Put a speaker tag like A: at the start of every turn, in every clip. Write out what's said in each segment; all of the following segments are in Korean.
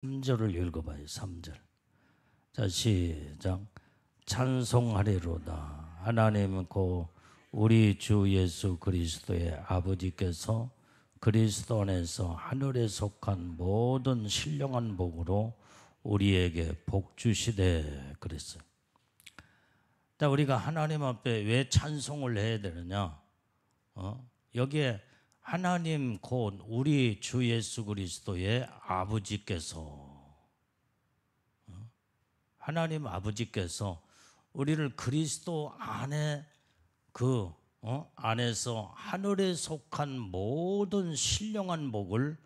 A: 3절을 읽어봐요. 3절. 자, 시작. 찬송하리로다. 하나님 곧 우리 주 예수 그리스도의 아버지께서 그리스도 안에서 하늘에 속한 모든 신령한 복으로 우리에게 복 주시되 그랬어요. 자, 우리가 하나님 앞에 왜 찬송을 해야 되느냐? 여기에 하나님 곧 우리 주 예수 그리스도의 아버지께서, 하나님 아버지께서 우리를 그리스도 안에 안에서 하늘에 속한 모든 신령한 복을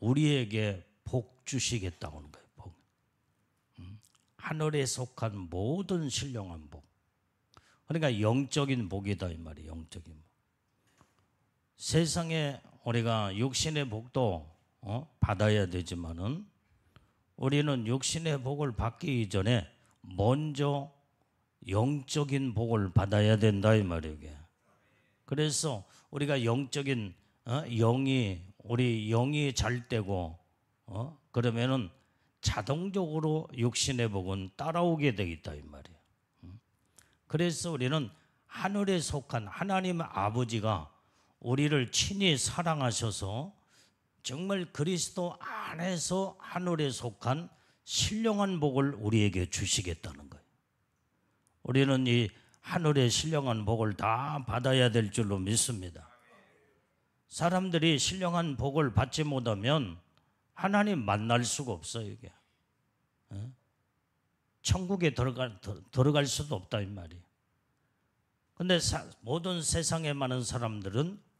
A: 우리에게 복 주시겠다고 하는 거예요. 복. 하늘에 속한 모든 신령한 복. 그러니까 영적인 복이다 이 말이에요. 영적인 복. 세상에 우리가 육신의 복도 받아야 되지만은 우리는 육신의 복을 받기 이전에 먼저 영적인 복을 받아야 된다 이 말이에요. 그래서 우리가 영적인 우리 영이 잘 되고 그러면은 자동적으로 육신의 복은 따라오게 되겠다 이 말이에요. 그래서 우리는 하늘에 속한 하나님 아버지가 우리를 친히 사랑하셔서 정말 그리스도 안에서 하늘에 속한 신령한 복을 우리에게 주시겠다는 거예요. 우리는 이 하늘의 신령한 복을 다 받아야 될 줄로 믿습니다. 사람들이 신령한 복을 받지 못하면 하나님 만날 수가 없어요. 이게 천국에 들어갈 수도 없다 이 말이에요. 근데 모든 세상에 많은 사람들은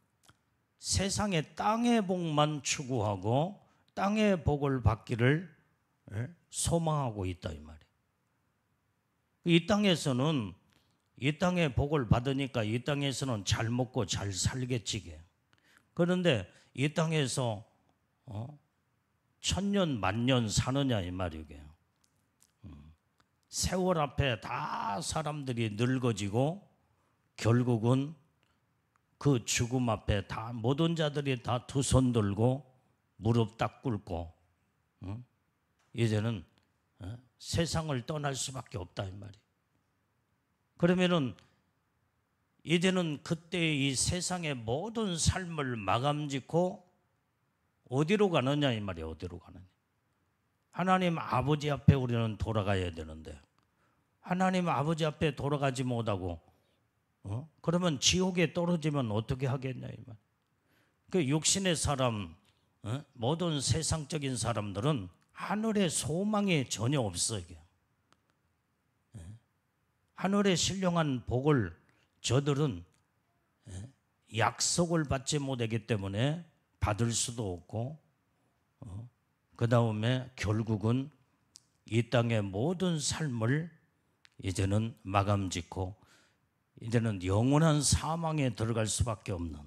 A: 세상의 땅의 복만 추구하고 땅의 복을 받기를 소망하고 있다 이 말이에요. 이 땅에서는 이 땅의 복을 받으니까 이 땅에서는 잘 먹고 잘 살겠지. 그런데 이 땅에서 천년 만년 사느냐 이 말이에요. 세월 앞에 다 사람들이 늙어지고 결국은 그 죽음 앞에 다 모든 자들이 다 두 손 들고 무릎 딱 꿇고 이제는 세상을 떠날 수밖에 없다 이 말이에요. 그러면은 이제는 그때 이 세상의 모든 삶을 마감짓고 어디로 가느냐 이 말이에요. 어디로 가느냐. 하나님 아버지 앞에 우리는 돌아가야 되는데 하나님 아버지 앞에 돌아가지 못하고 그러면 지옥에 떨어지면 어떻게 하겠냐 이 말. 그 육신의 사람, 모든 세상적인 사람들은 하늘의 소망이 전혀 없어 이게. 하늘의 신령한 복을 저들은 약속을 받지 못하기 때문에 받을 수도 없고, 그 다음에 결국은 이 땅의 모든 삶을 이제는 마감짓고 이제는 영원한 사망에 들어갈 수밖에 없는.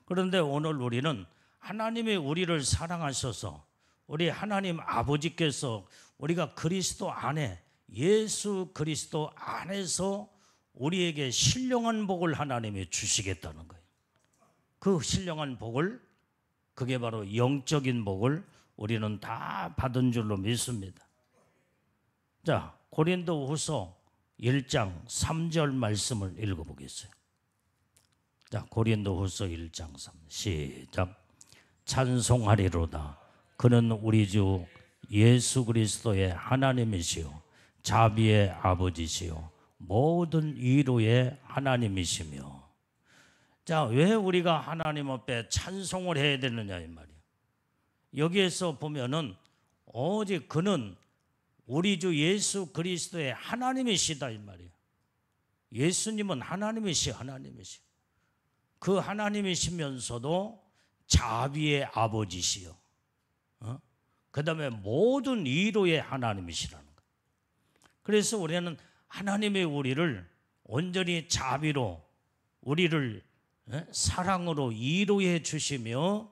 A: 그런데 오늘 우리는 하나님이 우리를 사랑하셔서 우리 하나님 아버지께서 우리가 그리스도 안에 예수 그리스도 안에서 우리에게 신령한 복을 하나님이 주시겠다는 거예요. 그 신령한 복을, 그게 바로 영적인 복을 우리는 다 받은 줄로 믿습니다. 자, 고린도후서 1장 3절 말씀을 읽어보겠어요. 자, 고린도후서 1장 3 시작. 찬송하리로다. 그는 우리 주 예수 그리스도의 하나님이시요 자비의 아버지시요 모든 위로의 하나님이시며. 자, 왜 우리가 하나님 앞에 찬송을 해야 되느냐 이 말이에요. 여기에서 보면은 오직 그는 우리 주 예수 그리스도의 하나님이시다 이 말이에요. 예수님은 하나님이시. 그 하나님이시면서도 자비의 아버지시요. 그 다음에 모든 위로의 하나님이시라는 거예요. 그래서 우리는 하나님의 우리를 온전히 자비로 우리를 사랑으로 위로해 주시며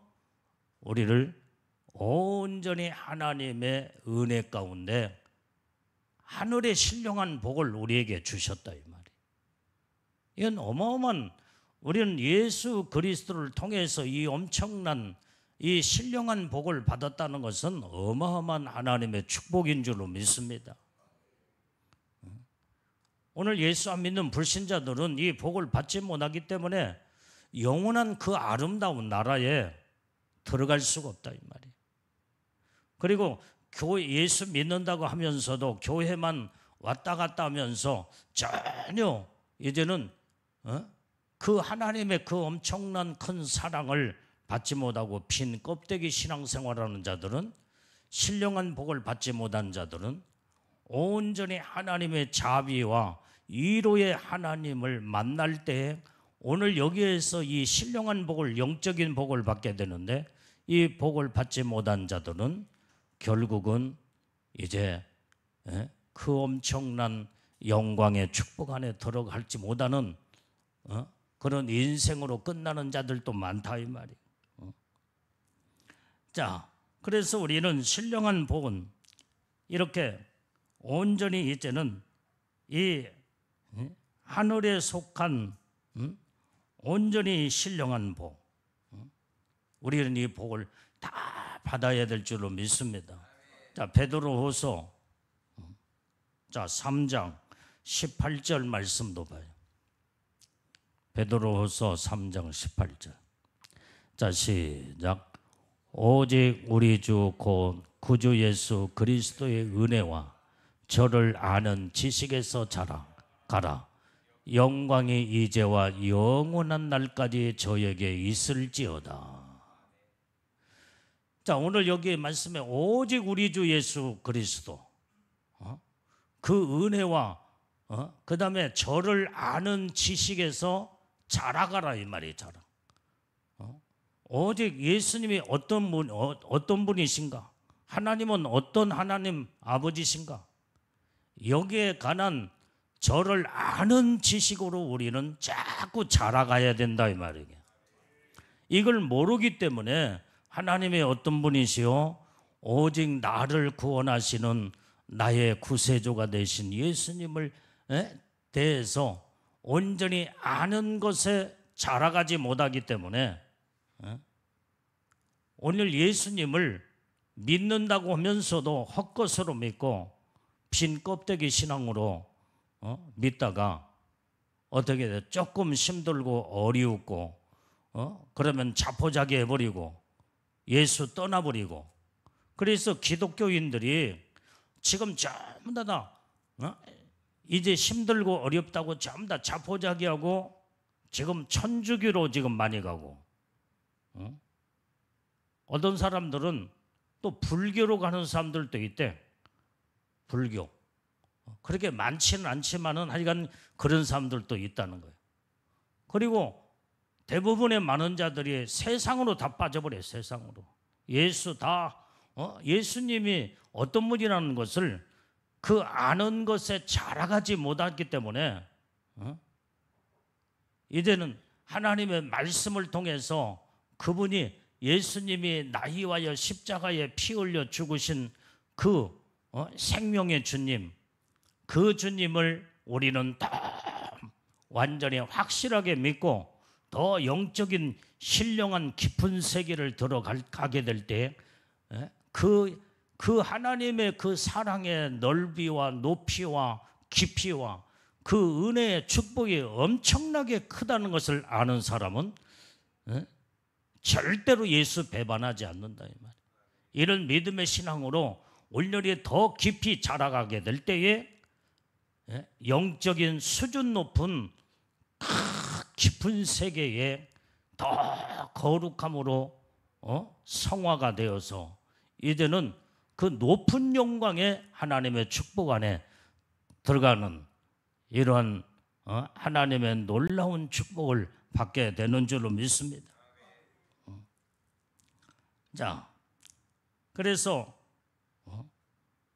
A: 우리를 온전히 하나님의 은혜 가운데 하늘의 신령한 복을 우리에게 주셨다 이 말이에요. 이건 어마어마한, 우리는 예수 그리스도를 통해서 이 엄청난 이 신령한 복을 받았다는 것은 어마어마한 하나님의 축복인 줄로 믿습니다. 오늘 예수 안 믿는 불신자들은 이 복을 받지 못하기 때문에 영원한 그 아름다운 나라에 들어갈 수가 없다 이 말이에요. 그리고 교회 예수 믿는다고 하면서도 교회만 왔다 갔다 하면서 전혀 이제는 그 하나님의 그 엄청난 큰 사랑을 받지 못하고 빈 껍데기 신앙생활하는 자들은, 신령한 복을 받지 못한 자들은 온전히 하나님의 자비와 위로의 하나님을 만날 때 오늘 여기에서 이 신령한 복을, 영적인 복을 받게 되는데, 이 복을 받지 못한 자들은 결국은 이제 그 엄청난 영광의 축복 안에 들어갈지 못하는 그런 인생으로 끝나는 자들도 많다 이 말이에요. 자, 그래서 우리는 신령한 복은 이렇게 온전히 이제는 이 하늘에 속한 온전히 신령한 복, 우리는 이 복을 다 받아야 될 줄로 믿습니다. 자, 베드로후서 3장 18절 말씀도 봐요. 베드로후서 3장 18절. 자, 시작. 오직 우리 주 곧 구주 예수 그리스도의 은혜와 저를 아는 지식에서 자라가라. 영광이 이제와 영원한 날까지 저에게 있을지어다. 자, 오늘 여기 말씀에 오직 우리 주 예수 그리스도, 그 은혜와 그 다음에 저를 아는 지식에서 자라가라 이 말이에요. 자라. 오직 예수님이 어떤 분이신가? 하나님은 어떤 하나님 아버지신가? 여기에 관한 저를 아는 지식으로 우리는 자꾸 자라가야 된다 이 말이에요. 이걸 모르기 때문에 하나님의 어떤 분이시요? 오직 나를 구원하시는 나의 구세주가 되신 예수님을 대해서 온전히 아는 것에 자라가지 못하기 때문에 오늘 예수님을 믿는다고 하면서도 헛것으로 믿고 빈 껍데기 신앙으로 믿다가 어떻게 돼? 조금 힘들고 어리우고 그러면 자포자기 해버리고 예수 떠나버리고, 그래서 기독교인들이 지금 전부 다 이제 힘들고 어렵다고 전부 다 자포자기하고 지금 천주교로 지금 많이 가고, 어떤 사람들은 또 불교로 가는 사람들도 있대. 불교. 그렇게 많지는 않지만은 하여간 그런 사람들도 있다는 거예요. 그리고 대부분의 많은 자들이 세상으로 다 빠져버려요. 세상으로. 예수님이 어떤 분이라는 것을 그 아는 것에 자라가지 못했기 때문에 이제는 하나님의 말씀을 통해서 그분이 예수님이 나희 위하여 십자가에 피 흘려 죽으신 그 생명의 주님, 그 주님을 우리는 다 완전히 확실하게 믿고 더 영적인 신령한 깊은 세계를 들어가게 될 때 그 하나님의 그 사랑의 넓이와 높이와 깊이와 그 은혜의 축복이 엄청나게 크다는 것을 아는 사람은 절대로 예수 배반하지 않는다 이 말이에요. 이런 믿음의 신앙으로 온전히 더 깊이 자라가게 될 때에 영적인 수준 높은 깊은 세계에 더 거룩함으로 성화가 되어서 이제는 그 높은 영광의 하나님의 축복 안에 들어가는 이러한 하나님의 놀라운 축복을 받게 되는 줄로 믿습니다. 자, 그래서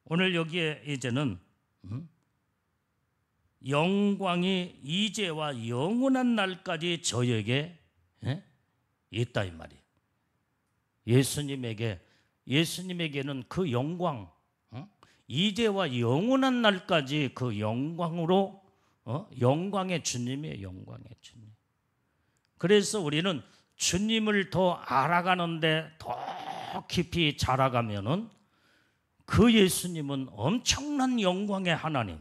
A: 오늘 여기에 이제는 영광이 이제와 영원한 날까지 저에게 있다 이 말이에요. 예수님에게는 그 영광, 이제와 영원한 날까지 그 영광으로 영광의 주님이에요. 영광의 주님. 그래서 우리는 주님을 더 알아가는데 더 깊이 자라가면은 그 예수님은 엄청난 영광의 하나님,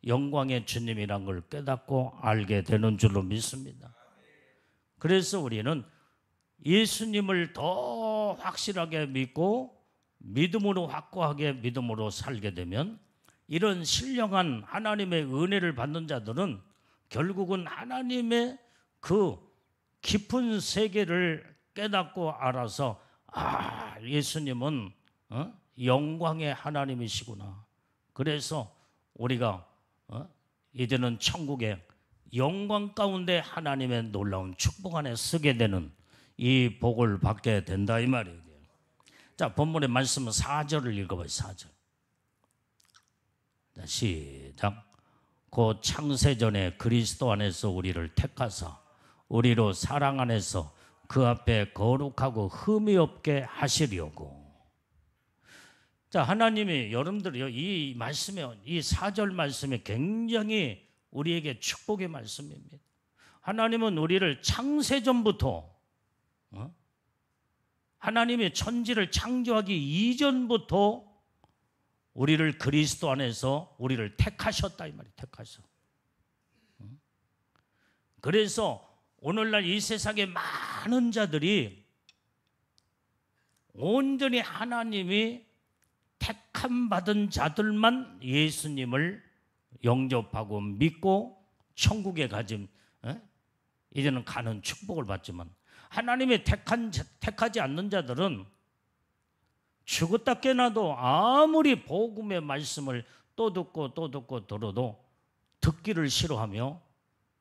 A: 영광의 주님이란 걸 깨닫고 알게 되는 줄로 믿습니다. 그래서 우리는 예수님을 더 확실하게 믿고 믿음으로 확고하게 믿음으로 살게 되면 이런 신령한 하나님의 은혜를 받는 자들은 결국은 하나님의 그 깊은 세계를 깨닫고 알아서 예수님은 영광의 하나님이시구나. 그래서 우리가 이제는 천국의 영광 가운데 하나님의 놀라운 축복 안에 서게 되는 이 복을 받게 된다 이 말이에요. 자, 본문의 말씀은 4절을 읽어봐요. 4절. 자, 시작. 곧 창세전에 그리스도 안에서 우리를 택하사 우리로 사랑 안에서 그 앞에 거룩하고 흠이 없게 하시려고. 자, 하나님이 여러분들이요, 이 말씀에, 이 4절 말씀이 굉장히 우리에게 축복의 말씀입니다. 하나님은 우리를 창세전부터 하나님의 천지를 창조하기 이전부터 우리를 그리스도 안에서 우리를 택하셨다 이 말이에요. 택하셔. 그래서 오늘날 이 세상에 많은 자들이 온전히 하나님이 택함 받은 자들만 예수님을 영접하고 믿고 천국에 가진 이제는 가는 축복을 받지만 하나님의 택하지 않는 자들은 죽었다 깨나도 아무리 복음의 말씀을 또 듣고 들어도 듣기를 싫어하며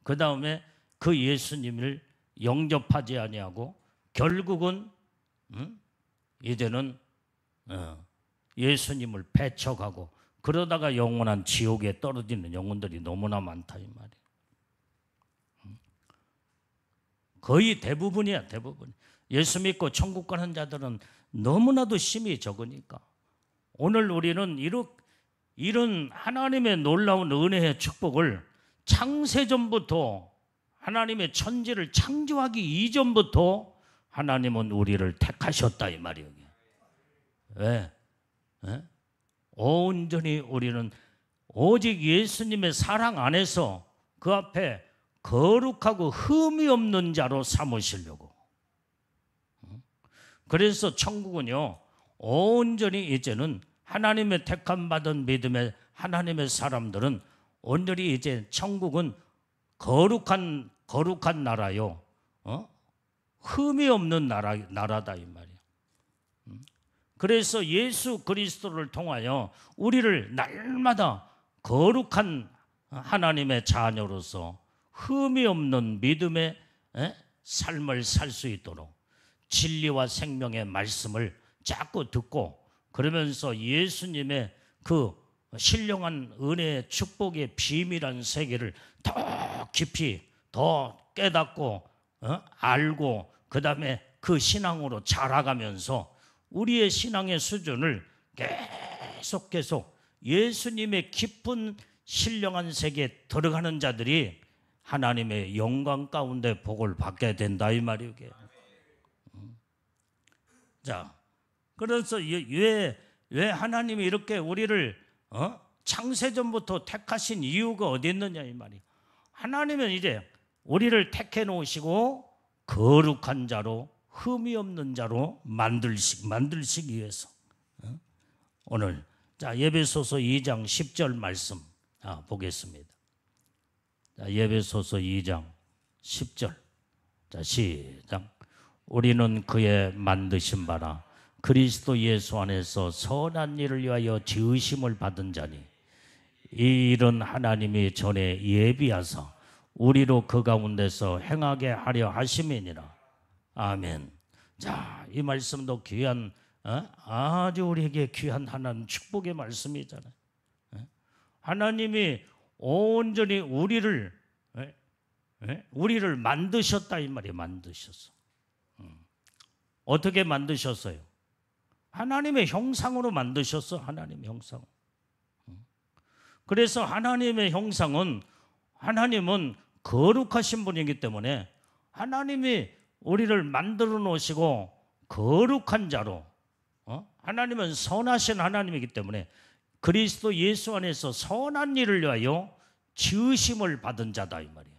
A: 그 다음에 그 예수님을 영접하지 아니하고 결국은 이제는 예수님을 배척하고 그러다가 영원한 지옥에 떨어지는 영혼들이 너무나 많다 이 말이에요. 거의 대부분이야, 대부분. 예수 믿고 천국 가는 자들은 너무나도 심히 적으니까 오늘 우리는 이런 하나님의 놀라운 은혜의 축복을 창세전부터 하나님의 천지를 창조하기 이전부터 하나님은 우리를 택하셨다 이 말이에요. 왜? 온전히 우리는 오직 예수님의 사랑 안에서 그 앞에 거룩하고 흠이 없는 자로 삼으시려고. 그래서 천국은요, 온전히 이제는 하나님의 택함 받은 믿음의 하나님의 사람들은 온전히 이제 천국은 거룩한 나라요, 흠이 없는 나라다 이 말이에요. 그래서 예수 그리스도를 통하여 우리를 날마다 거룩한 하나님의 자녀로서 흠이 없는 믿음의 삶을 살 수 있도록 진리와 생명의 말씀을 자꾸 듣고 그러면서 예수님의 그 신령한 은혜의 축복의 비밀한 세계를 더 깊이 더 깨닫고 알고 그 다음에 그 신앙으로 자라가면서 우리의 신앙의 수준을 계속 예수님의 깊은 신령한 세계에 들어가는 자들이 하나님의 영광 가운데 복을 받게 된다 이 말이에요. 자, 그래서 왜 하나님이 이렇게 우리를 창세전부터 택하신 이유가 어디 있느냐 이 말이에요. 하나님은 이제 우리를 택해 놓으시고 거룩한 자로 흠이 없는 자로 만들시기 위해서 오늘 자 에베소서 2장 10절 말씀 보겠습니다. 자, 에베소서 2장 10절. 자, 시작. 우리는 그의 만드신 바라 그리스도 예수 안에서 선한 일을 위하여 지으심을 받은 자니 이 일은 하나님이 전에 예비하사 우리로 그 가운데서 행하게 하려 하심이니라. 아멘. 자, 이 말씀도 귀한 아주 우리에게 귀한 하나님 축복의 말씀이잖아요. 하나님이 온전히 우리를 만드셨다 이 말이에요. 만드셨어. 어떻게 만드셨어요? 하나님의 형상으로 만드셨어. 하나님의 형상. 그래서 하나님의 형상은 하나님은 거룩하신 분이기 때문에 하나님이 우리를 만들어 놓으시고 거룩한 자로, 하나님은 선하신 하나님이기 때문에 그리스도 예수 안에서 선한 일을 위하여 지으심을 받은 자다 이 말이에요.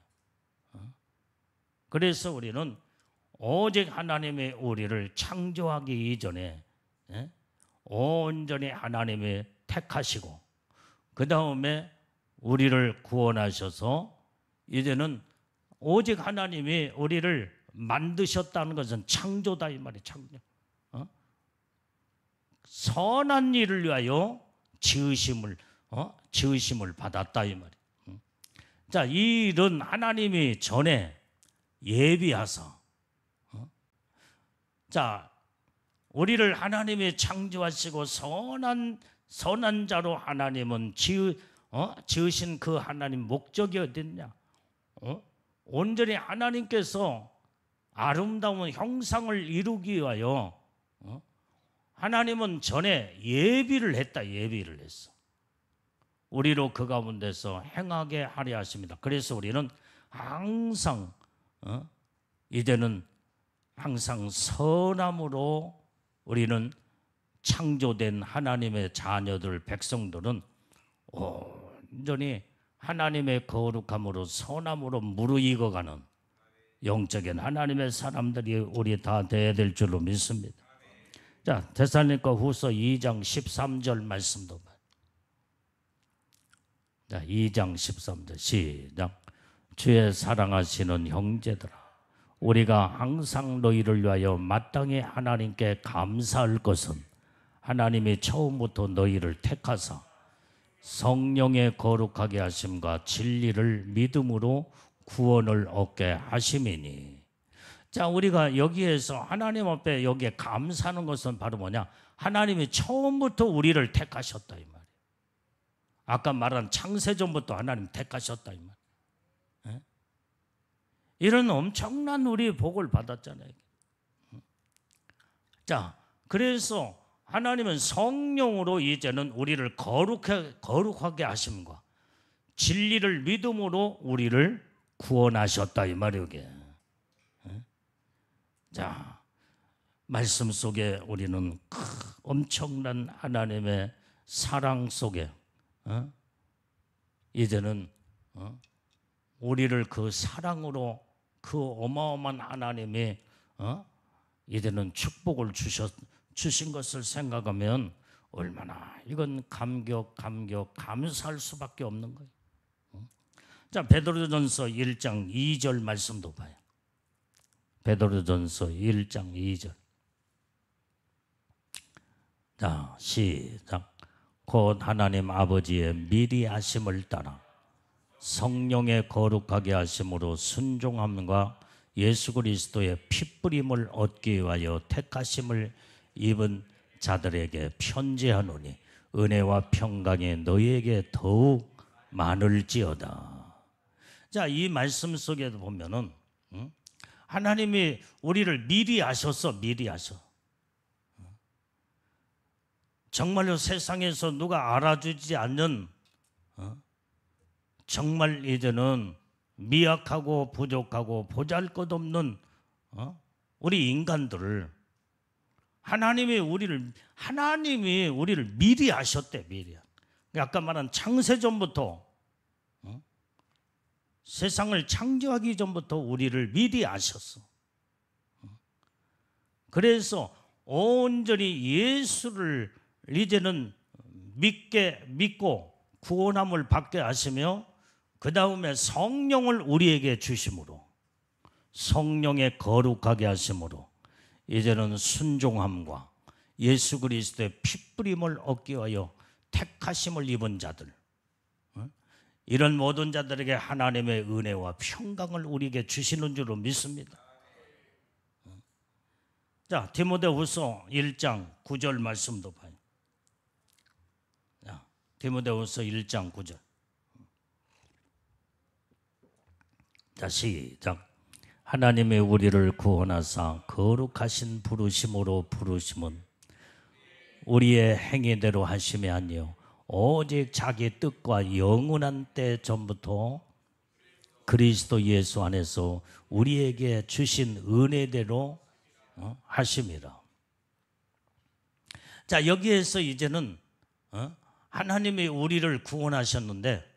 A: 그래서 우리는 오직 하나님의 우리를 창조하기 이전에 온전히 하나님이 택하시고 그 다음에 우리를 구원하셔서 이제는 오직 하나님이 우리를 만드셨다는 것은 창조다 이 말이에요. 창조. 선한 일을 위하여 지으심을 받았다 이 말이에요. 자, 이 일은 하나님이 전에 예비하사, 자, 우리를 하나님이 창조하시고 선한 자로 하나님은 지으신 그 하나님 목적이 어딨냐? 온전히 하나님께서 아름다운 형상을 이루기 위하여 하나님은 전에 예비를 했어. 우리로 그 가운데서 행하게 하려 하십니다. 그래서 우리는 항상 이제는 항상 선함으로 우리는 창조된 하나님의 자녀들, 백성들은 온전히 하나님의 거룩함으로 선함으로 무르익어가는 영적인 하나님의 사람들이 우리 다 되어야 될 줄로 믿습니다. 자, 데살로니가 후서 2장 13절 말씀도 봐요. 자, 2장 13절 시작. 주의 사랑하시는 형제들아, 우리가 항상 너희를 위하여 마땅히 하나님께 감사할 것은 하나님이 처음부터 너희를 택하사 성령의 거룩하게 하심과 진리를 믿음으로 구원을 얻게 하심이니. 자, 우리가 여기에서 하나님 앞에 여기에 감사하는 것은 바로 뭐냐? 하나님이 처음부터 우리를 택하셨다 이 말이에요. 아까 말한 창세전부터 하나님 택하셨다 이 말이에요. 이런 엄청난 우리 복을 받았잖아요. 자, 그래서 하나님은 성령으로 이제는 우리를 거룩하게 하심과 진리를 믿음으로 우리를 구원하셨다 이 말이에요. 자, 말씀 속에 우리는 엄청난 하나님의 사랑 속에 이제는 우리를 그 사랑으로 그 어마어마한 하나님이 이제는 축복을 주신 것을 생각하면 얼마나 이건 감사할 수밖에 없는 거예요. 자, 베드로전서 1장 2절 말씀도 봐요. 베드로전서 1장 2절. 자, 시작. 곧 하나님 아버지의 미리 하심을 따라 성령의 거룩하게 하심으로 순종함과 예수 그리스도의 피뿌림을 얻기 위하여 택하심을 입은 자들에게 편지하노니 은혜와 평강이 너희에게 더욱 많을지어다. 자, 이 말씀 속에도 보면은 하나님이 우리를 미리 아셨어. 정말로 세상에서 누가 알아주지 않는 정말 이제는 미약하고 부족하고 보잘것없는 우리 인간들을 하나님이 우리를 미리 아셨대. 미리. 아까 말한 창세전부터 세상을 창조하기 전부터 우리를 미리 아셨어. 그래서 온전히 예수를 이제는 믿고 구원함을 받게 하시며 그 다음에 성령을 우리에게 주심으로 성령의 거룩하게 하심으로 이제는 순종함과 예수 그리스도의 피뿌림을 얻기 위하여 택하심을 입은 자들, 이런 모든 자들에게 하나님의 은혜와 평강을 우리에게 주시는 줄로 믿습니다. 자, 디모데후서 1장 9절 말씀도 봐요. 자, 디모데후서 1장 9절. 자, 시작. 하나님의 우리를 구원하사 거룩하신 부르심으로 부르심은 우리의 행위대로 하심이 아니요 오직 자기 뜻과 영원한 때 전부터 그리스도 예수 안에서 우리에게 주신 은혜대로 하심이라. 자, 여기에서 이제는 하나님이 우리를 구원하셨는데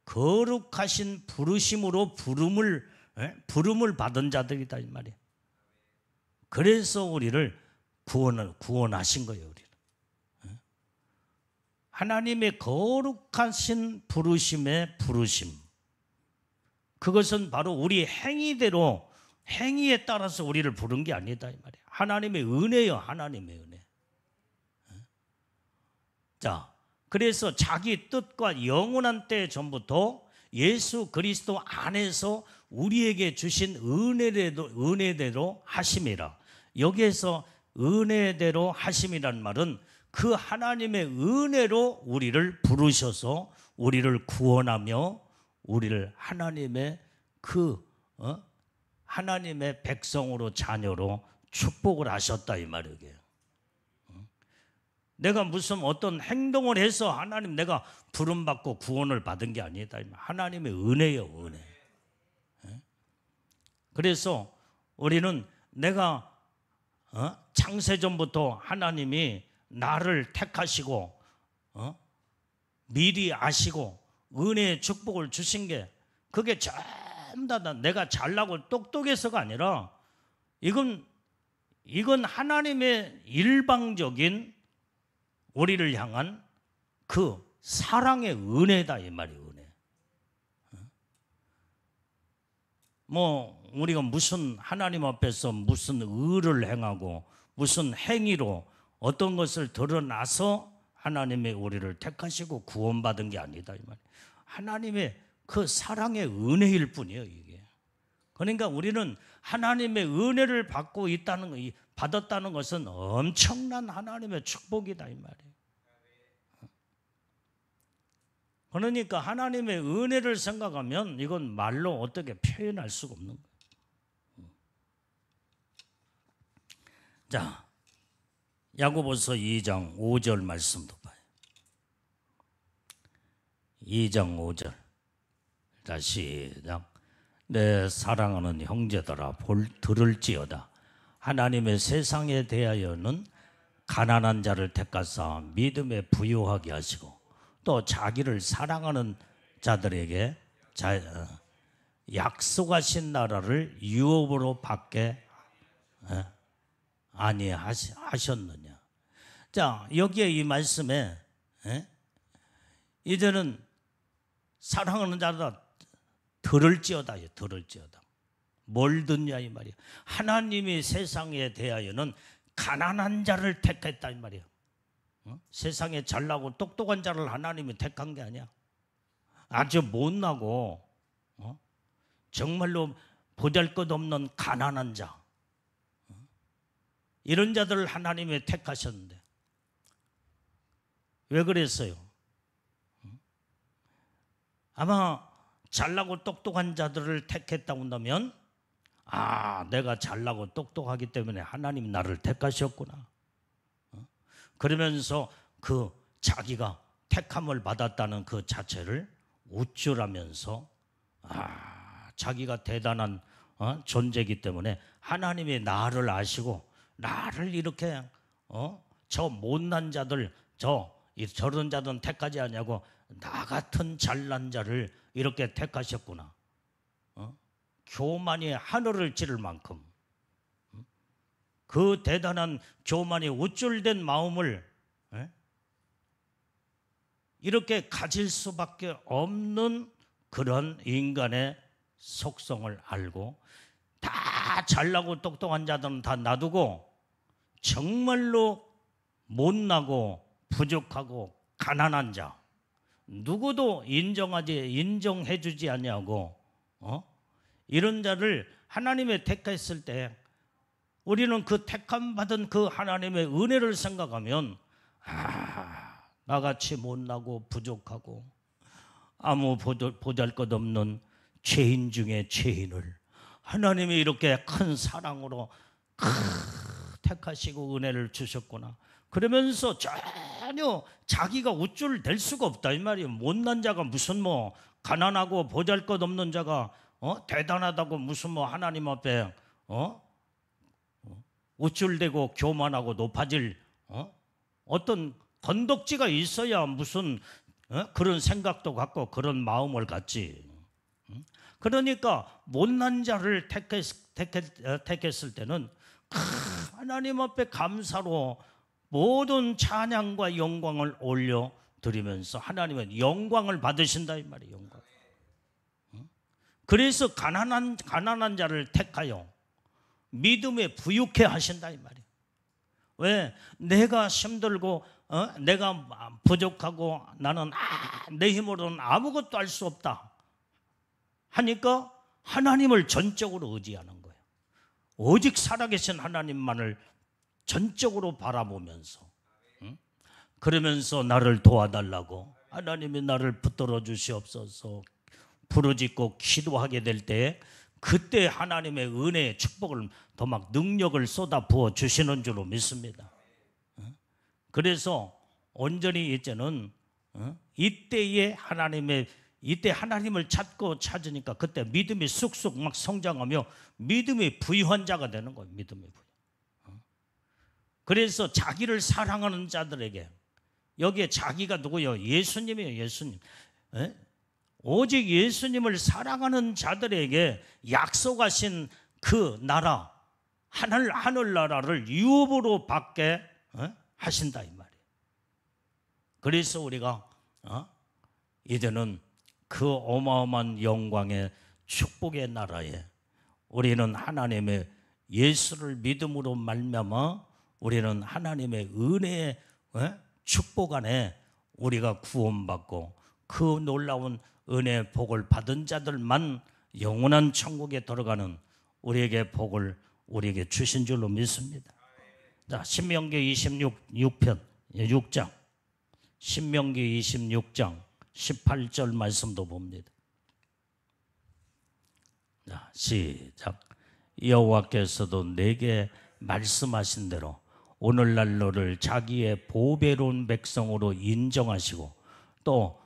A: 거룩하신 부르심으로 부름을 받은 자들이다 이 말이에요. 그래서 우리를 구원하신 거예요. 우리를. 하나님의 거룩하신 부르심의 부르심, 그것은 바로 우리 행위에 따라서 우리를 부른 게 아니다 이 말이에요. 하나님의 은혜요, 하나님의 은혜. 자, 그래서 자기 뜻과 영원한 때 전부터 예수 그리스도 안에서 우리에게 주신 은혜대로 하심이라. 여기에서 은혜대로 하심이란 말은 그 하나님의 은혜로 우리를 부르셔서 우리를 구원하며 우리를 하나님의 하나님의 백성으로, 자녀로 축복을 하셨다 이 말이에요. 내가 무슨 어떤 행동을 해서 하나님 내가 부름받고 구원을 받은 게 아니다. 하나님의 은혜요, 은혜. 그래서 우리는 내가 창세전부터 하나님이 나를 택하시고 미리 아시고 은혜의 축복을 주신 게, 그게 전부 다 내가 잘나고 똑똑해서가 아니라 이건 하나님의 일방적인 우리를 향한 그 사랑의 은혜다 이 말이에요. 은혜. 뭐 우리가 무슨 하나님 앞에서 무슨 의를 행하고 무슨 행위로 어떤 것을 드러나서 하나님의 우리를 택하시고 구원받은 게 아니다 이 말이에요. 하나님의 그 사랑의 은혜일 뿐이에요, 이게. 그러니까 우리는 하나님의 은혜를 받았다는 것은 엄청난 하나님의 축복이다 이 말이에요. 그러니까 하나님의 은혜를 생각하면 이건 말로 어떻게 표현할 수가 없는 거예요. 자, 야고보서 2장 5절 말씀도 봐요. 2장 5절. 다시 시작. 내 사랑하는 형제들아, 들을지어다. 하나님의 세상에 대하여는 가난한 자를 택하사 믿음에 부유하게 하시고 또 자기를 사랑하는 자들에게 약속하신 나라를 유업으로 받게 아니하셨느냐. 자, 여기에 이 말씀에 이제는 사랑하는 자다 들을지어다. 뭘 듣냐 이 말이야. 하나님이 세상에 대하여는 가난한 자를 택했다 이 말이야. 세상에 잘나고 똑똑한 자를 하나님이 택한 게 아니야. 아주 못나고 정말로 보잘것없는 가난한 자, 이런 자들을 하나님이 택하셨는데 왜 그랬어요? 아마 잘나고 똑똑한 자들을 택했다고 한다면 내가 잘나고 똑똑하기 때문에 하나님 나를 택하셨구나. 그러면서 그 자기가 택함을 받았다는 그 자체를 우쭐하면서 자기가 대단한 존재이기 때문에 하나님이 나를 아시고 나를 이렇게 저 못난 자들 저런 자들은 택하지 않냐고 나 같은 잘난 자를 이렇게 택하셨구나. 교만이 하늘을 찌를 만큼 그 대단한 교만이 우쭐된 마음을 이렇게 가질 수밖에 없는 그런 인간의 속성을 알고 다 잘나고 똑똑한 자들은 다 놔두고 정말로 못나고 부족하고 가난한 자, 누구도 인정해주지 않냐고 이런 자를 하나님의 택했을 때 우리는 그 택함 받은 그 하나님의 은혜를 생각하면 나같이 못나고 부족하고 아무 보잘것없는 죄인 중에 죄인을 하나님이 이렇게 큰 사랑으로 택하시고 은혜를 주셨구나. 그러면서 전혀 자기가 우쭐댈 수가 없다 이 말이에요. 못난 자가 무슨 가난하고 보잘것없는 자가 대단하다고 무슨 뭐 하나님 앞에 우쭐대고 교만하고 높아질 어떤 건덕지가 있어야 무슨 그런 생각도 갖고 그런 마음을 갖지. 그러니까 못난 자를 택했을 때는 하나님 앞에 감사로 모든 찬양과 영광을 올려드리면서 하나님은 영광을 받으신다 이 말이에요. 영광. 그래서 가난한 자를 택하여 믿음에 부유케 하신다 이 말이에요. 왜? 내가 힘들고 내가 부족하고 나는 내 힘으로는 아무것도 할 수 없다 하니까 하나님을 전적으로 의지하는 거예요. 오직 살아계신 하나님만을 전적으로 바라보면서 그러면서 나를 도와달라고 하나님이 나를 붙들어 주시옵소서 부르짖고 기도하게 될 때 그때 하나님의 은혜의 축복을 더 막 능력을 쏟아 부어 주시는 줄로 믿습니다. 그래서 온전히 이제는 이때 하나님을 찾으니까 그때 믿음이 쑥쑥 막 성장하며 믿음이 부유한 자가 되는 거예요. 믿음이 부유. 그래서 자기를 사랑하는 자들에게 여기에 자기가 누구예요? 예수님이에요. 예수님. 오직 예수님을 사랑하는 자들에게 약속하신 그 나라 하늘나라를 유업으로 받게 하신다 이 말이에요. 그래서 우리가 이제는 그 어마어마한 영광의 축복의 나라에 우리는 하나님의 예수를 믿음으로 말미암아 우리는 하나님의 은혜의 축복 안에 우리가 구원받고 그 놀라운 은혜의 복을 받은 자들만 영원한 천국에 들어가는 우리에게 복을 우리에게 주신 줄로 믿습니다. 자, 신명기 6장 신명기 26장 18절 말씀도 봅니다. 자, 시작. 여호와께서도 내게 말씀하신 대로 오늘날 너를 자기의 보배로운 백성으로 인정하시고 또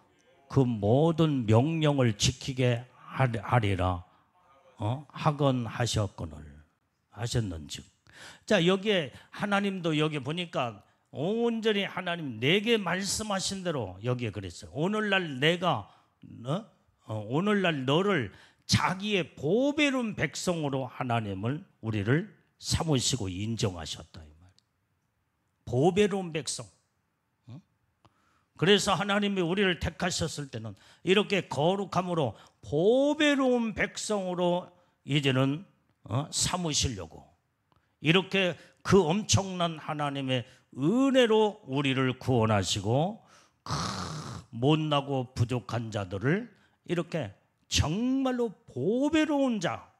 A: 그 모든 명령을 지키게 하리라 하셨는즉. 자, 여기에 하나님도 여기 보니까 온전히 하나님 내게 말씀하신 대로 여기에 그랬어요. 오늘날 너를 자기의 보배로운 백성으로 하나님을 우리를 삼으시고 인정하셨다 이 말. 보배로운 백성. 그래서 하나님이 우리를 택하셨을 때는 이렇게 거룩함으로 보배로운 백성으로 이제는 삼으시려고 이렇게 그 엄청난 하나님의 은혜로 우리를 구원하시고 못나고 부족한 자들을 이렇게 정말로 보배로운 자,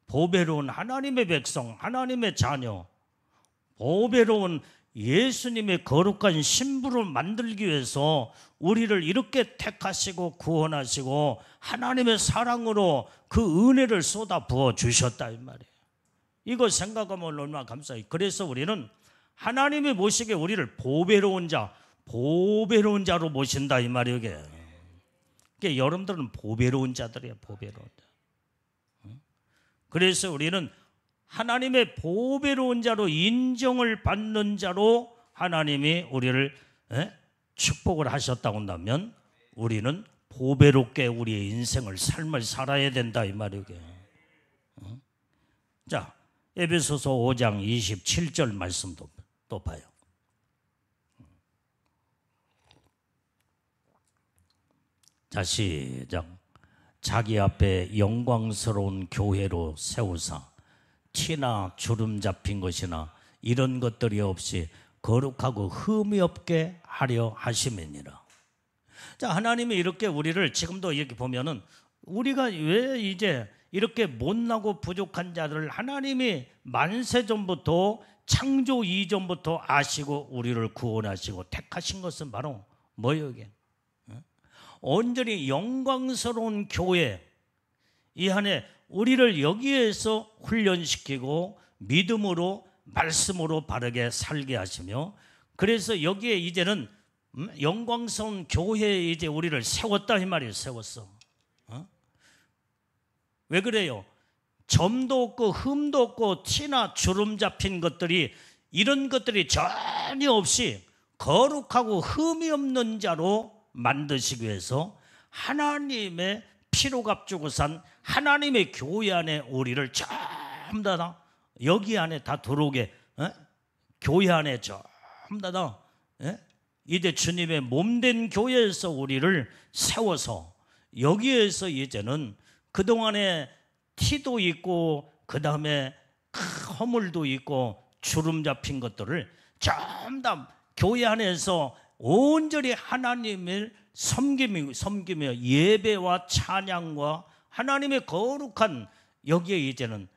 A: 보배로운 하나님의 백성, 하나님의 자녀, 보배로운 예수님의 거룩한 신부를 만들기 위해서 우리를 이렇게 택하시고 구원하시고 하나님의 사랑으로 그 은혜를 쏟아 부어 주셨다 이 말이에요. 이거 생각하면 얼마나 감사해요. 그래서 우리는 하나님이 모시기에 우리를 보배로운 자로 모신다 이 말이에요. 그러니까 여러분들은 보배로운 자들이에요. 보배로운 자. 그래서 우리는 하나님의 보배로운 자로 인정을 받는 자로 하나님이 우리를 축복을 하셨다고 한다면 우리는 보배롭게 우리의 인생을 삶을 살아야 된다 이 말이에요. 자, 에베소서 5장 27절 말씀도 또 봐요. 자, 시작. 자기 앞에 영광스러운 교회로 세우사 티나 주름 잡힌 것이나 이런 것들이 없이 거룩하고 흠이 없게 하려 하심이니라. 자, 하나님이 이렇게 우리를 지금도 이렇게 보면은 우리가 왜 이제 이렇게 못나고 부족한 자들을 하나님이 만세전부터 창조 이전부터 아시고 우리를 구원하시고 택하신 것은 바로 뭐예요 이게? 온전히 영광스러운 교회 이 안에 우리를 여기에서 훈련시키고 믿음으로 말씀으로 바르게 살게 하시며 그래서 여기에 이제는 영광스러운 교회에 이제 우리를 세웠다 이 말이에요. 세웠어. 왜 그래요? 점도 없고 흠도 없고 티나 주름 잡힌 것들이, 이런 것들이 전혀 없이 거룩하고 흠이 없는 자로 만드시기 위해서 하나님의 피로 값주고 산 하나님의 교회 안에 우리를 전부 다 여기 안에 다 들어오게, 교회 안에 전부 다 이제 주님의 몸된 교회에서 우리를 세워서 여기에서 이제는 그동안에 티도 있고 그 다음에 허물도 있고 주름 잡힌 것들을 전부 다 교회 안에서 온전히 하나님을 섬기며 예배와 찬양과 하나님의 거룩한, 여기에 이제는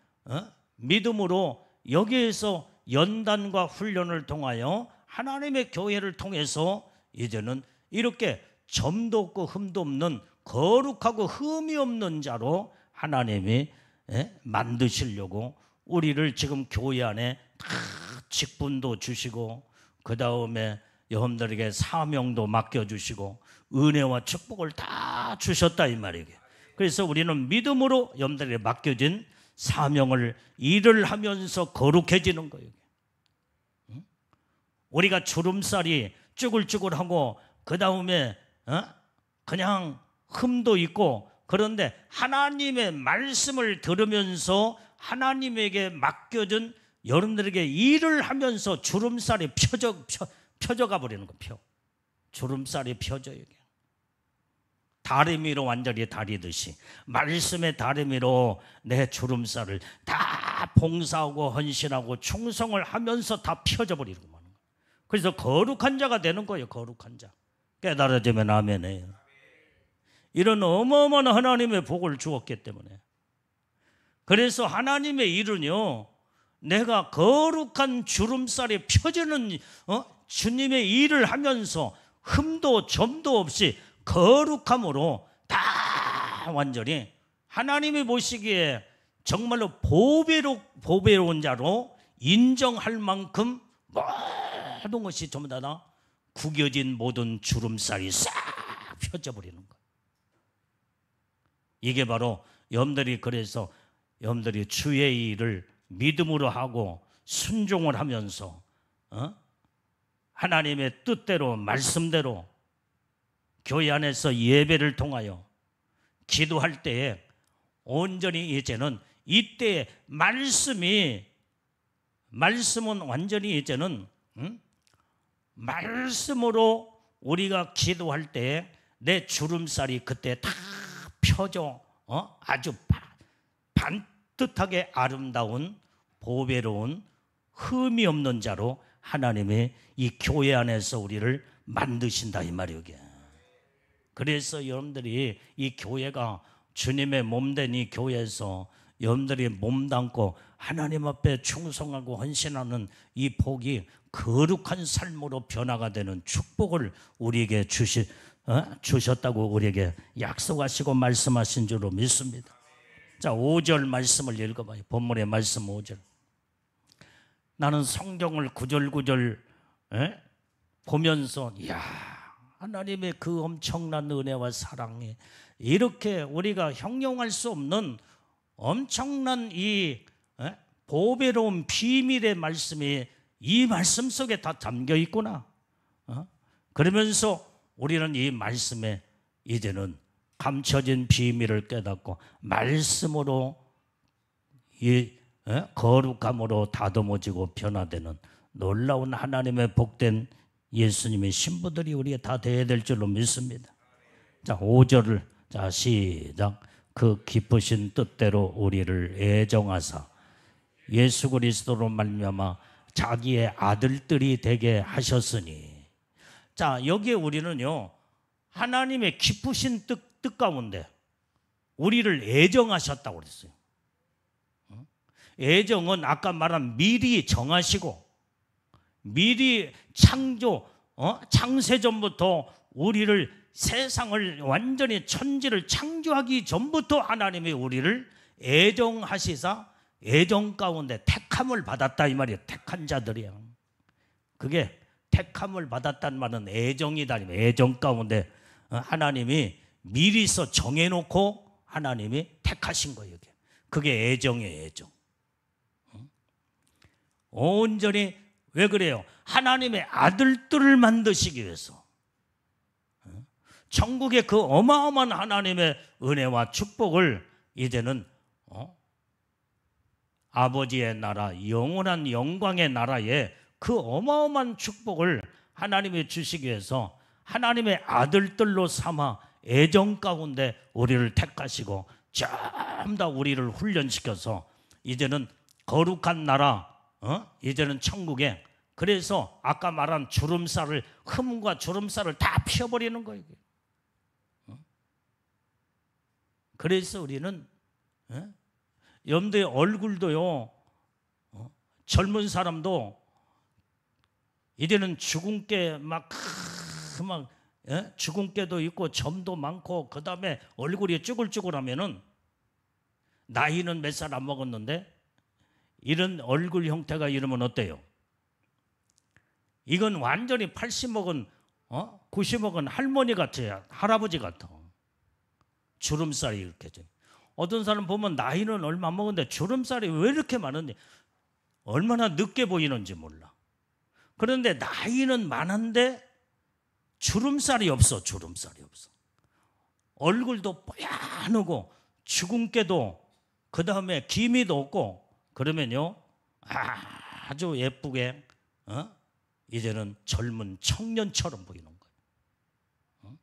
A: 믿음으로 여기에서 연단과 훈련을 통하여 하나님의 교회를 통해서 이제는 이렇게 점도 없고 흠도 없는 거룩하고 흠이 없는 자로 하나님이 만드시려고 우리를 지금 교회 안에 다 직분도 주시고 그 다음에 여러분들에게 사명도 맡겨주시고 은혜와 축복을 다 주셨다 이 말이에요. 그래서 우리는 믿음으로 여러분들에게 맡겨진 사명을 일을 하면서 거룩해지는 거예요. 우리가 주름살이 쭈글쭈글하고 그 다음에 그냥 흠도 있고, 그런데 하나님의 말씀을 들으면서 하나님에게 맡겨준 여러분들에게 일을 하면서 주름살이 펴져가 버리는 거예요. 주름살이 펴져요. 다리미로 완전히 다리듯이 말씀의 다리미로 내 주름살을 다 봉사하고 헌신하고 충성을 하면서 다 펴져 버리는 거예요. 그래서 거룩한 자가 되는 거예요. 거룩한 자. 깨달아지면 아멘이에요. 이런 어마어마한 하나님의 복을 주었기 때문에. 그래서 하나님의 일은요, 내가 거룩한 주름살이 펴지는 주님의 일을 하면서 흠도 점도 없이 거룩함으로 다 완전히 하나님이 보시기에 정말로 보배로운 자로 인정할 만큼 모든 것이 전부 다 구겨진 모든 주름살이 싹 펴져버리는 거예요. 이게 바로 여러분들이, 그래서 여러분들이 주의 일을 믿음으로 하고 순종을 하면서 하나님의 뜻대로 말씀대로 교회 안에서 예배를 통하여 기도할 때에 온전히 이제는 이때 말씀은 완전히 이제는 말씀으로 우리가 기도할 때에 내 주름살이 그때 다 펴져 아주 반듯하게 아름다운 보배로운 흠이 없는 자로 하나님의 이 교회 안에서 우리를 만드신다 이 말이에요. 그래서 여러분들이 이 교회가 주님의 몸된 이 교회에서 여러분들이 몸담고 하나님 앞에 충성하고 헌신하는 이 복이 거룩한 삶으로 변화가 되는 축복을 우리에게 주셨다고 우리에게 약속하시고 말씀하신 줄로 믿습니다. 자, 5절 말씀을 읽어봐요. 본문의 말씀 5절. 나는 성경을 구절구절 보면서 하나님의 그 엄청난 은혜와 사랑이, 이렇게 우리가 형용할 수 없는 엄청난 이 보배로운 비밀의 말씀이 이 말씀 속에 다 담겨 있구나. 그러면서 우리는 이 말씀에 이제는 감춰진 비밀을 깨닫고 말씀으로 이 거룩함으로 다듬어지고 변화되는 놀라운 하나님의 복된 예수님의 신부들이 우리가 다 되어야 될 줄로 믿습니다. 자, 5절을 자 시작. 그 기쁘신 뜻대로 우리를 애정하사 예수 그리스도로 말미암아 자기의 아들들이 되게 하셨으니. 자, 여기에 우리는요, 하나님의 기쁘신 뜻 가운데 우리를 애정하셨다고 그랬어요. 애정은 아까 말한 미리 정하시고 미리 창세전부터 우리를, 세상을 완전히 천지를 창조하기 전부터 하나님이 우리를 애정하시사 애정 가운데 택함을 받았다 이 말이에요. 택한 자들이야. 그게 택함을 받았다는 말은 애정이다. 애정 가운데 하나님이 미리서 정해놓고 하나님이 택하신 거예요. 그게 애정이에요. 애정. 온전히 왜 그래요? 하나님의 아들들을 만드시기 위해서. 천국의 그 어마어마한 하나님의 은혜와 축복을 이제는 아버지의 나라, 영원한 영광의 나라에 그 어마어마한 축복을 하나님이 주시기 위해서 하나님의 아들들로 삼아 애정 가운데 우리를 택하시고 좀 더 우리를 훈련시켜서 이제는 거룩한 나라, 이제는 천국에, 그래서 아까 말한 주름살을, 흠과 주름살을 다 펴버리는 거예요. 그래서 우리는 여러분들의 얼굴도요, 젊은 사람도 이제는 주근깨 막 주근깨도 있고 점도 많고 그 다음에 얼굴이 쭈글쭈글하면은 나이는 몇 살 안 먹었는데 이런 얼굴 형태가 이러면 어때요? 이건 완전히 80 먹은 90 먹은 할머니 같아요. 할아버지 같아. 주름살이 이렇게. 어떤 사람 보면 나이는 얼마 안 먹었는데 주름살이 왜 이렇게 많은지, 얼마나 늦게 보이는지 몰라. 그런데 나이는 많은데 주름살이 없어. 주름살이 없어. 얼굴도 뽀얀하고 주근깨도 그 다음에 기미도 없고, 그러면요 아주 예쁘게 이제는 젊은 청년처럼 보이는 거예요.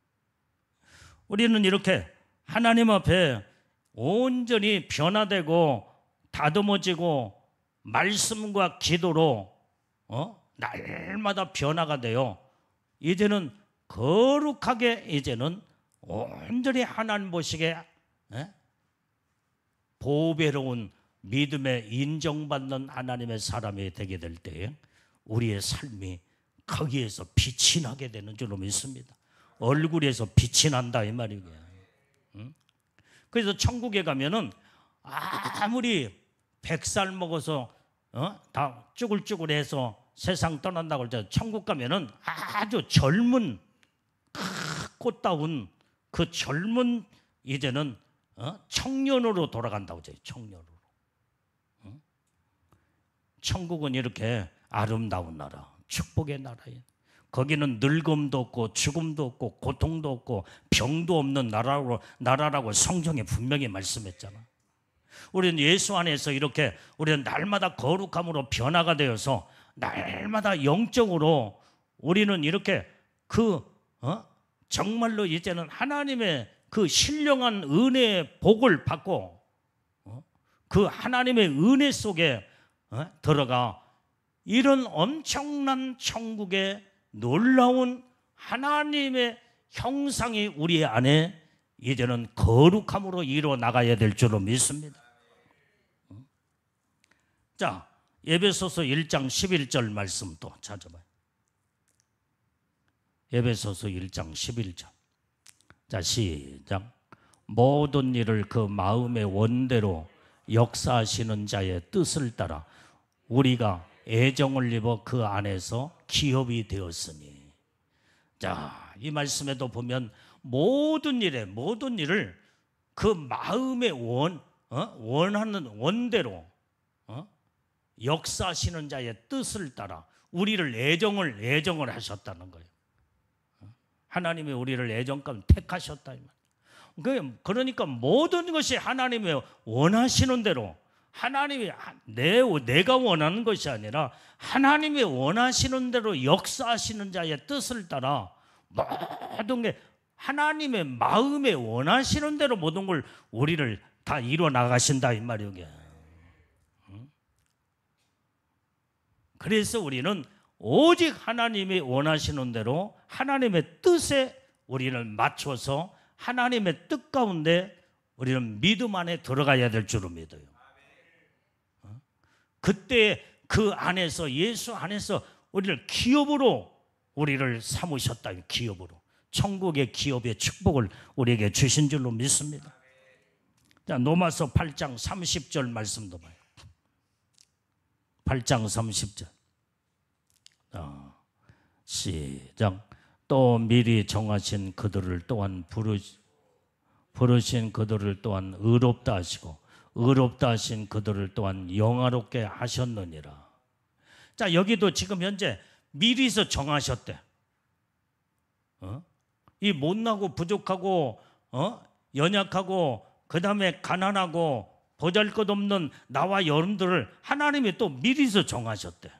A: 우리는 이렇게 하나님 앞에 온전히 변화되고 다듬어지고 말씀과 기도로 날마다 변화가 돼요. 이제는 거룩하게, 이제는 온전히 하나님 보시기에 보배로운 믿음에 인정받는 하나님의 사람이 되게 될 때에 우리의 삶이 거기에서 빛이 나게 되는 줄로 믿습니다. 얼굴에서 빛이 난다 이 말이에요. 그래서 천국에 가면은 아무리 100살 먹어서 다 쭈글쭈글해서 세상 떠난다고 할때 천국 가면은 아주 젊은 꽃다운 그 젊은 이제는 청년으로 돌아간다고 해요. 청년으로. 천국은 이렇게 아름다운 나라, 축복의 나라예요. 거기는 늙음도 없고 죽음도 없고 고통도 없고 병도 없는 나라라고 성경에 분명히 말씀했잖아. 우리는 예수 안에서 이렇게 우리는 날마다 거룩함으로 변화가 되어서 날마다 영적으로 우리는 이렇게 정말로 이제는 하나님의 그 신령한 은혜의 복을 받고 그 하나님의 은혜 속에 들어가 이런 엄청난 천국의 놀라운 하나님의 형상이 우리 안에 이제는 거룩함으로 이루어 나가야 될 줄로 믿습니다. 자, 에베소서 1장 11절 말씀 또 찾아봐요. 에베소서 1장 11절. 자, 시작. 모든 일을 그 마음의 원대로 역사하시는 자의 뜻을 따라 우리가 애정을 입어 그 안에서 기업이 되었으니. 자, 이 말씀에도 보면 모든 일을 그 마음의 원하는 원대로 역사하시는 자의 뜻을 따라 우리를 애정을 하셨다는 거예요. 하나님이 우리를 애정 가운데 택하셨다. 그러니까 모든 것이 하나님의 원하시는 대로, 하나님이 내가 원하는 것이 아니라 하나님이 원하시는 대로 역사하시는 자의 뜻을 따라 모든 게 하나님의 마음에 원하시는 대로 모든 걸 우리를 다 이루어 나가신다 이 말이에요. 그래서 우리는 오직 하나님이 원하시는 대로 하나님의 뜻에 우리를 맞춰서 하나님의 뜻 가운데 우리는 믿음 안에 들어가야 될 줄로 믿어요. 그때 그 안에서, 예수 안에서 우리를 기업으로 우리를 삼으셨다. 기업으로. 천국의 기업의 축복을 우리에게 주신 줄로 믿습니다. 자, 로마서 8장 30절 말씀도 봐요. 8장 30절. 시작. 또 미리 정하신 그들을 또한 부르신 그들을 또한 의롭다 하시고 의롭다 하신 그들을 또한 영화롭게 하셨느니라. 자, 여기도 지금 현재 미리서 정하셨대. 이 못나고 부족하고 연약하고 그 다음에 가난하고 보잘것없는 나와 여러분들을 하나님이 또 미리서 정하셨대.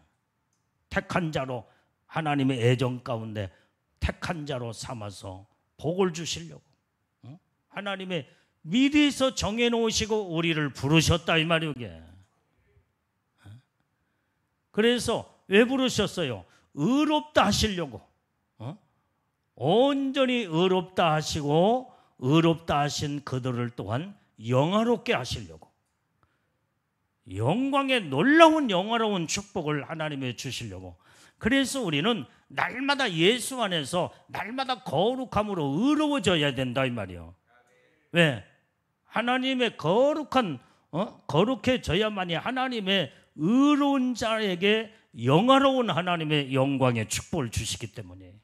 A: 택한 자로, 하나님의 애정 가운데 택한 자로 삼아서 복을 주시려고 하나님의 미리서 정해놓으시고 우리를 부르셨다 이 말이오. 그래서 왜 부르셨어요? 의롭다 하시려고. 온전히 의롭다 하시고 의롭다 하신 그들을 또한 영화롭게 하시려고. 영광의 놀라운 영화로운 축복을 하나님이 주시려고. 그래서 우리는 날마다 예수 안에서 날마다 거룩함으로 의로워져야 된다 이 말이에요. 왜? 하나님의 거룩한 거룩해져야만이 하나님의 의로운 자에게 영화로운 하나님의 영광의 축복을 주시기 때문에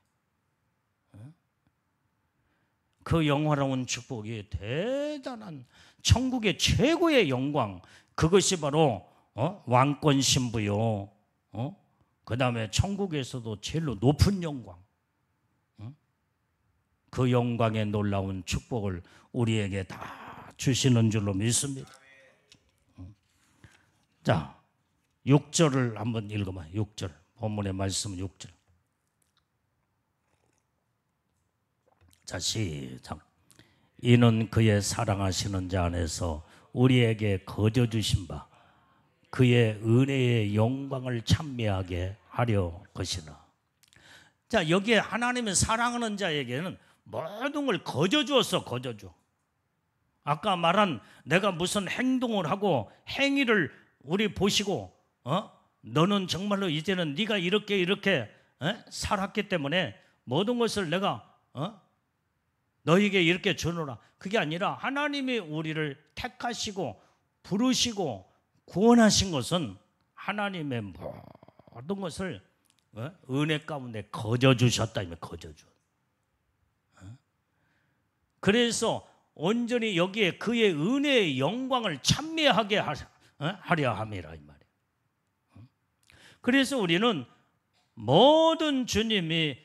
A: 그 영화로운 축복이 대단한 천국의 최고의 영광, 그것이 바로 왕권 신부요. 그 다음에 천국에서도 제일로 높은 영광, 그 영광의 놀라운 축복을 우리에게 다 주시는 줄로 믿습니다. 자, 6절을 한번 읽어봐요. 6절 본문의 말씀 6절. 자, 시작. 이는 그의 사랑하시는 자 안에서 우리에게 거저 주신 바 그의 은혜의 영광을 찬미하게 하려 것이나. 자, 여기에 하나님의 사랑하는 자에게는 모든 걸 거저 주었어. 거저 줘. 아까 말한 내가 무슨 행동을 하고 행위를 우리 보시고 너는 정말로 이제는 네가 이렇게 살았기 때문에 모든 것을 내가 너에게 이렇게 주노라. 그게 아니라 하나님이 우리를 택하시고 부르시고 구원하신 것은 하나님의 모든 것을 은혜 가운데 거저 주셨다. 거저 주. 그래서 온전히 여기에 그의 은혜의 영광을 찬미하게 하려 함이라 이 말이에요. 그래서 우리는 모든 주님이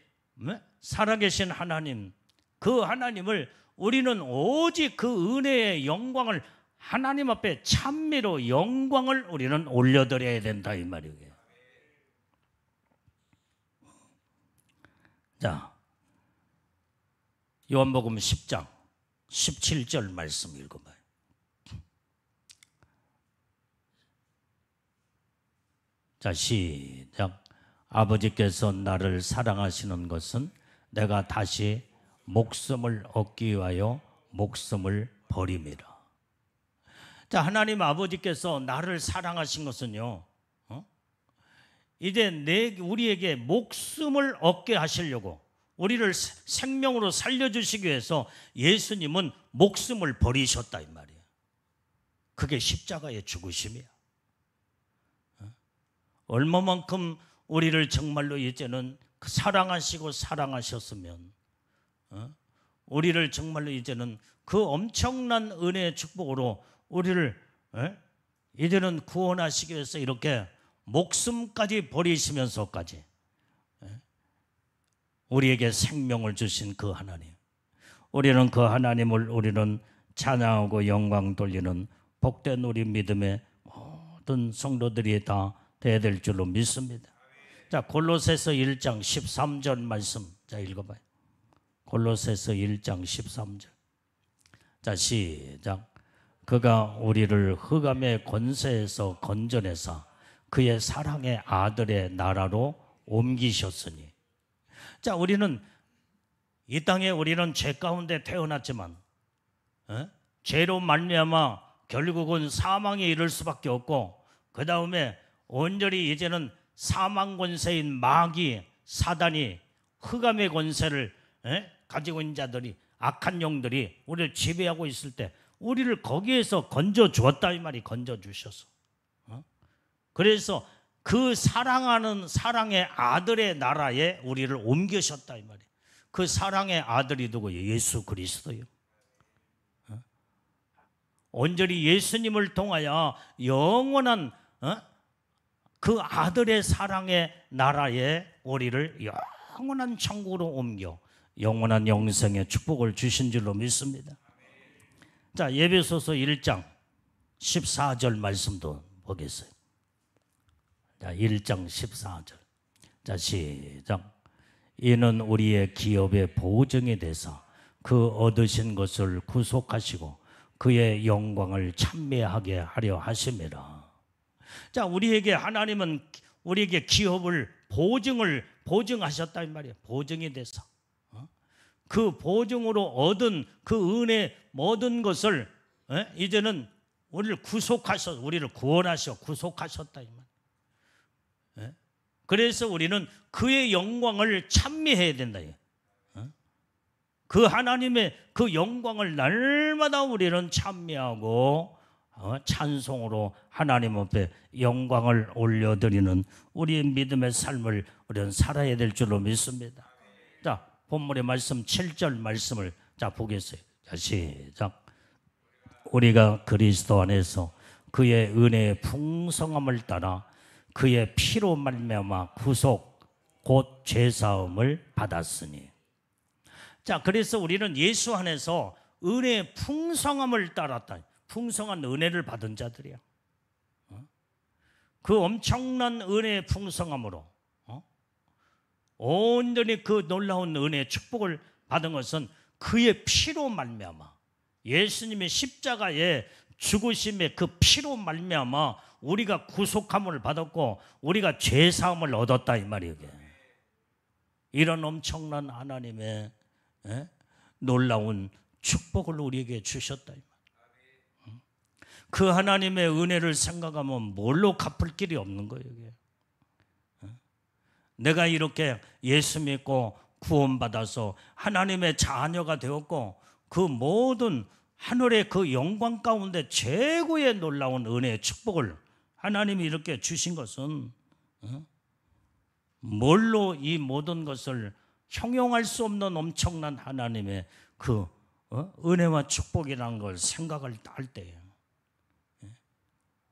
A: 살아계신 하나님, 그 하나님을 우리는 오직 그 은혜의 영광을 하나님 앞에 찬미로 영광을 우리는 올려드려야 된다 이 말이에요. 자, 요한복음 10장 17절 말씀 읽어봐요. 자, 시작. 아버지께서 나를 사랑하시는 것은 내가 다시 목숨을 얻기 위하여 목숨을 버림이라. 자, 하나님 아버지께서 나를 사랑하신 것은요, 이제 우리에게 목숨을 얻게 하시려고, 우리를 생명으로 살려주시기 위해서 예수님은 목숨을 버리셨다 이 말이에요. 그게 십자가의 죽으심이야. 얼마만큼 우리를 정말로 이제는 사랑하시고 사랑하셨으면 우리를 정말로 이제는 그 엄청난 은혜의 축복으로 우리를 이제는 구원하시기 위해서 이렇게 목숨까지 버리시면서까지 우리에게 생명을 주신 그 하나님, 우리는 그 하나님을 우리는 찬양하고 영광 돌리는 복된 우리 믿음의 모든 성도들이 다 돼야 될 줄로 믿습니다. 자, 골로새서 1장 13절 말씀 자 읽어봐요. 골로새서 1장 13절. 자, 시작. 그가 우리를 흑암의 권세에서 건져내사 그의 사랑의 아들의 나라로 옮기셨으니. 자, 우리는 이 땅에 우리는 죄 가운데 태어났지만 죄로 말미암아 결국은 가망에 이를 수밖에 없고, 그 다음에 온전히 이제는 사망 권세인 마귀 사단이 흑암의 권세를 가지고 있는 자들이, 악한 영들이 우리를 지배하고 있을 때 우리를 거기에서 건져 주었다 이 말이, 건져 주셔서. 그래서 그 사랑하는 사랑의 아들의 나라에 우리를 옮기셨다 이 말이에요. 그 사랑의 아들이 누구예요? 예수 그리스도예요. 온전히 예수님을 통하여 영원한 그 아들의 사랑의 나라에 우리를 영원한 천국으로 옮겨 영원한 영생의 축복을 주신 줄로 믿습니다. 자, 에베소서 1장 14절 말씀도 보겠어요. 자, 1장 14절. 자, 시작. 이는 우리의 기업의 보증이 돼서 그 얻으신 것을 구속하시고 그의 영광을 찬미하게 하려 하심이라. 자, 우리에게 하나님은 우리에게 기업을 보증하셨다 이 말이에요. 보증이 돼서 그 보증으로 얻은 그 은혜 모든 것을 이제는 우리를 구속하셔, 우리를 구원하셔, 구속하셨다 이 말이에요. 그래서 우리는 그의 영광을 찬미해야 된다. 그 하나님의 그 영광을 날마다 우리는 찬미하고 찬송으로 하나님 앞에 영광을 올려드리는 우리의 믿음의 삶을 우리는 살아야 될 줄로 믿습니다. 자, 본문의 말씀 7절 말씀을 자 보겠어요. 자, 시작. 우리가 그리스도 안에서 그의 은혜의 풍성함을 따라 그의 피로 말미암아 구속 곧 죄사함을 받았으니. 자, 그래서 우리는 예수 안에서 은혜의 풍성함을 따랐다. 풍성한 은혜를 받은 자들이야. 그 엄청난 은혜의 풍성함으로 온전히 그 놀라운 은혜의 축복을 받은 것은 그의 피로 말미암아, 예수님의 십자가의 죽으심의 그 피로 말미암아 우리가 구속함을 받았고 우리가 죄사함을 얻었다 이 말이에요. 이런 엄청난 하나님의 놀라운 축복을 우리에게 주셨다 이 말이에요. 그 하나님의 은혜를 생각하면 뭘로 갚을 길이 없는 거예요. 이게. 내가 이렇게 예수 믿고 구원받아서 하나님의 자녀가 되었고 그 모든 하늘의 그 영광 가운데 최고의 놀라운 은혜의 축복을 하나님이 이렇게 주신 것은 뭘로 이 모든 것을 형용할 수 없는 엄청난 하나님의 그 은혜와 축복이라는 걸 생각을 할 때예요.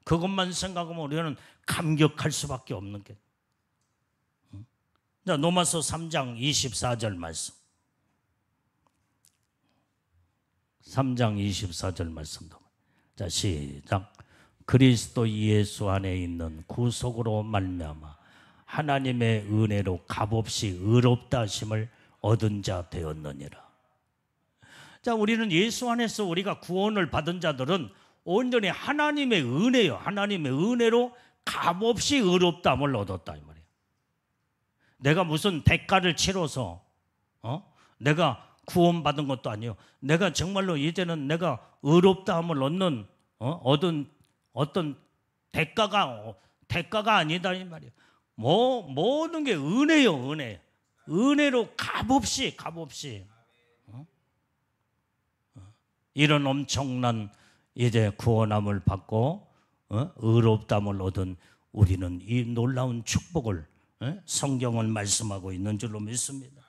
A: 그것만 생각하면 우리는 감격할 수밖에 없는 게. 자, 로마서 3장 24절 말씀. 3장 24절 말씀도. 자, 시작. 그리스도 예수 안에 있는 구속으로 말미암아 하나님의 은혜로 값없이 의롭다 하심을 얻은 자 되었느니라. 자, 우리는 예수 안에서 우리가 구원을 받은 자들은 온전히 하나님의 은혜요. 하나님의 은혜로 값없이 의롭다함을 얻었다 이 말이에요. 내가 무슨 대가를 치러서 내가 구원받은 것도 아니에요. 내가 정말로 이제는 내가 의롭다함을 얻는 얻은 어떤 대가가 아니다 이 말이에요. 모든 게 은혜요, 은혜. 은혜로 값없이 이런 엄청난 이제 구원함을 받고 의롭다함을 얻은 우리는 이 놀라운 축복을 성경은 말씀하고 있는 줄로 믿습니다.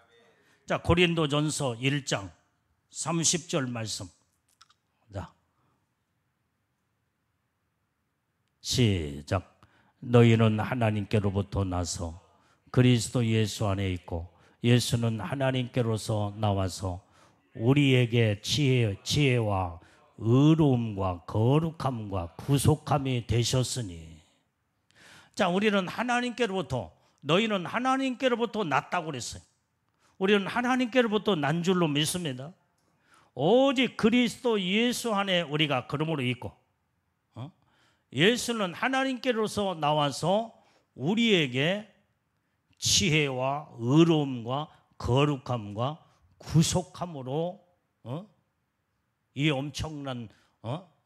A: 자, 고린도전서 1장 30절 말씀. 자, 시작. 너희는 하나님께로부터 나서 그리스도 예수 안에 있고 예수는 하나님께로서 나와서 우리에게 지혜와 의로움과 거룩함과 구속함이 되셨으니. 자, 우리는 하나님께로부터, 너희는 하나님께로부터 났다고 그랬어요. 우리는 하나님께로부터 난 줄로 믿습니다. 오직 그리스도 예수 안에 우리가 그러므로 있고, 예수는 하나님께로서 나와서 우리에게 지혜와 의로움과 거룩함과 구속함으로 이 엄청난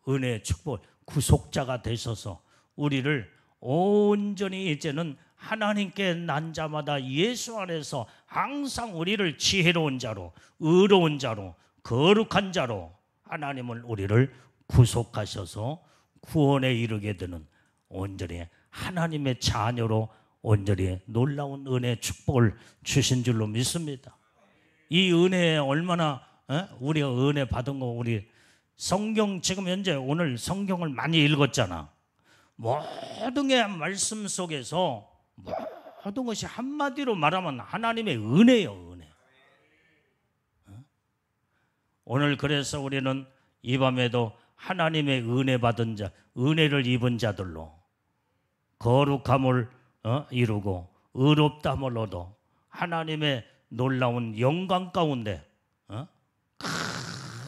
A: 은혜의 축복, 구속자가 되셔서 우리를 온전히 이제는 하나님께 난 자마다 예수 안에서 항상 우리를 지혜로운 자로, 의로운 자로, 거룩한 자로 하나님은 우리를 구속하셔서 구원에 이르게 되는 온전히 하나님의 자녀로 온전히 놀라운 은혜 축복을 주신 줄로 믿습니다. 이 은혜에 얼마나 우리가 은혜 받은 거, 우리 성경 지금 현재 오늘 성경을 많이 읽었잖아. 모든 게 말씀 속에서 모든 것이 한마디로 말하면 하나님의 은혜요, 은혜. 오늘 그래서 우리는 이 밤에도 하나님의 은혜 받은 자, 은혜를 입은 자들로 거룩함을 이루고 의롭다함을 얻어 하나님의 놀라운 영광 가운데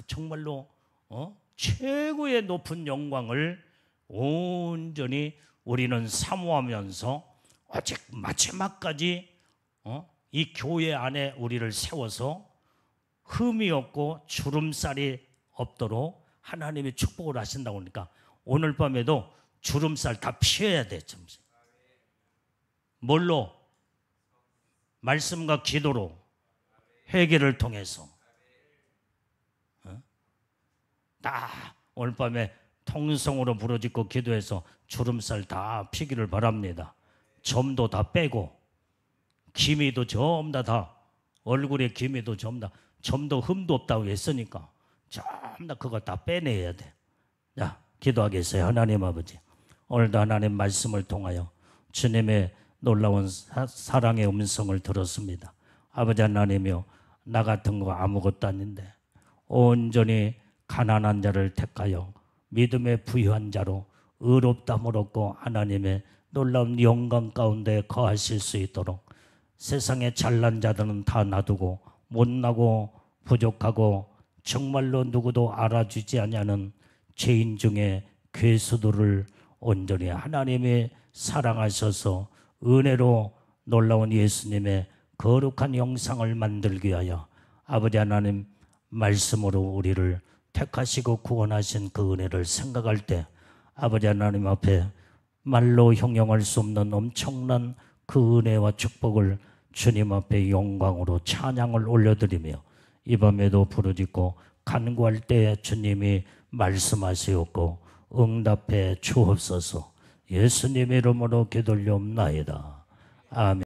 A: 정말로 최고의 높은 영광을 온전히 우리는 사모하면서 오직 마지막까지 이 교회 안에 우리를 세워서 흠이 없고 주름살이 없도록 하나님이 축복을 하신다고 하니까 오늘 밤에도 주름살 다 피해야 돼. 뭘로? 말씀과 기도로, 회개를 통해서. 다 오늘 밤에 통성으로 부르짖고 기도해서 주름살 다 피기를 바랍니다. 점도 다 빼고, 기미도 전부 다 얼굴에 기미도 전부 다, 점도 흠도 없다고 했으니까 전부 다 그거 다 빼내야 돼. 자, 기도하겠어요. 하나님 아버지, 오늘도 하나님 말씀을 통하여 주님의 놀라운 사랑의 음성을 들었습니다. 아버지 하나님이여, 나 같은 거 아무것도 아닌데 온전히 가난한 자를 택하여 믿음에 부유한 자로 의롭다함을 얻고 하나님의 놀라운 영광 가운데 거하실 수 있도록 세상에 잘난 자들은 다 놔두고 못나고 부족하고 정말로 누구도 알아주지 않냐는 죄인 중에 괴수들을 온전히 하나님이 사랑하셔서 은혜로 놀라운 예수님의 거룩한 영상을 만들기 위하여 아버지 하나님 말씀으로 우리를 택하시고 구원하신 그 은혜를 생각할 때 아버지 하나님 앞에 말로 형용할 수 없는 엄청난 그 은혜와 축복을 주님 앞에 영광으로 찬양을 올려드리며 이 밤에도 부르짖고 간구할 때 주님이 말씀하시옵고 응답해 주옵소서. 예수님의 이름으로 기도올리옵나이다. 아멘.